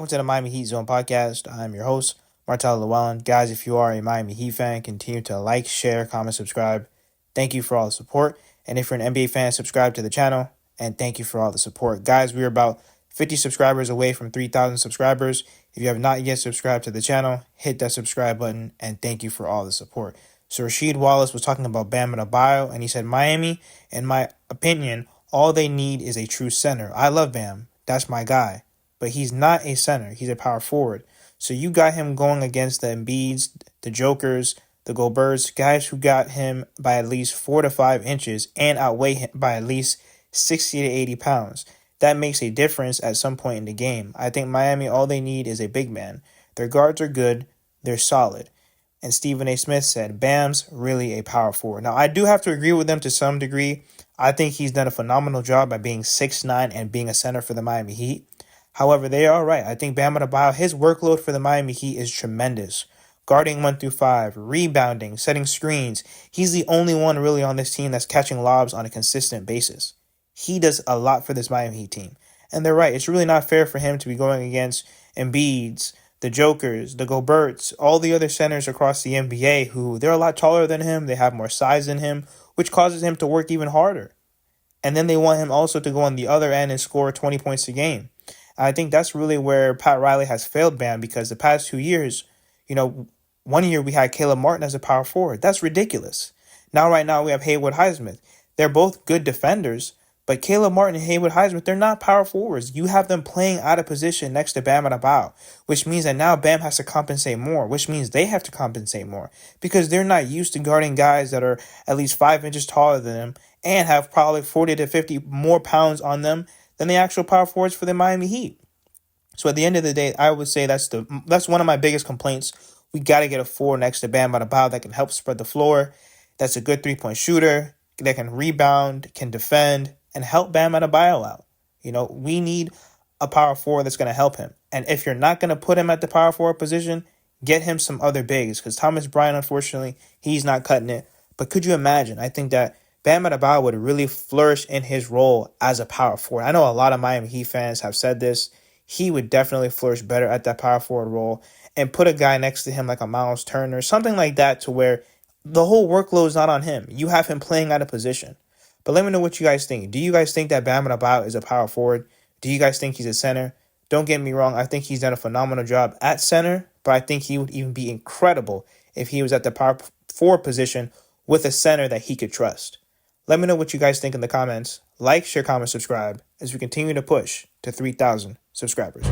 welcome to the Miami Heat Zone podcast. I'm your host, Martel Llewellyn. Guys, if you are a Miami Heat fan, continue to like, share, comment, subscribe. Thank you for all the support. And if you're an NBA fan, subscribe to the channel. And thank you for all the support. Guys, we are about 50 subscribers away from 3,000 subscribers. If you have not yet subscribed to the channel, hit that subscribe button. And thank you for all the support. So Rasheed Wallace was talking about Bam Adebayo, and he said, Miami, in my opinion, all they need is a true center. I love Bam. That's my guy. But he's not a center. He's a power forward. So you got him going against the Embiids, the Jokers, the Goberts, guys who got him by at least 4 to 5 inches and outweigh him by at least 60 to 80 pounds. That makes a difference at some point in the game. I think Miami, all they need is a big man. Their guards are good. They're solid. And Stephen A. Smith said, Bam's really a power forward. Now, I do have to agree with them to some degree. I think he's done a phenomenal job by being 6'9" and being a center for the Miami Heat. However, they are right. I think Bam Adebayo, his workload for the Miami Heat is tremendous. Guarding 1 through 5, rebounding, setting screens. He's the only one really on this team that's catching lobs on a consistent basis. He does a lot for this Miami Heat team. And they're right. It's really not fair for him to be going against Embiids, the Jokers, the Goberts, all the other centers across the NBA who they're a lot taller than him. They have more size than him, which causes him to work even harder. And then they want him also to go on the other end and score 20 points a game. I think that's really where Pat Riley has failed Bam, because the past 2 years, 1 year we had Caleb Martin as a power forward. That's ridiculous. Right now we have Haywood Highsmith. They're both good defenders, but Caleb Martin and Haywood Highsmith, they're not power forwards. You have them playing out of position next to Bam Adebayo, which means that now Bam has to compensate more, which means they have to compensate more because they're not used to guarding guys that are at least 5 inches taller than them and have probably 40 to 50 more pounds on them than the actual power forwards for the Miami Heat. So at the end of the day, I would say that's one of my biggest complaints. We got to get a 4 next to Bam Adebayo that can help spread the floor. That's a good 3-point shooter that can rebound, can defend, and help Bam Adebayo out. We need a power forward that's going to help him. And if you're not going to put him at the power forward position, get him some other bigs, because Thomas Bryant, unfortunately, he's not cutting it. But could you imagine? I think that Bam Adebayo would really flourish in his role as a power forward. I know a lot of Miami Heat fans have said this. He would definitely flourish better at that power forward role, and put a guy next to him like a Miles Turner, something like that, to where the whole workload is not on him. You have him playing out of position. But let me know what you guys think. Do you guys think that Bam Adebayo is a power forward? Do you guys think he's a center? Don't get me wrong. I think he's done a phenomenal job at center, but I think he would even be incredible if he was at the power forward position with a center that he could trust. Let me know what you guys think in the comments. Like, share, comment, subscribe as we continue to push to 3,000 subscribers.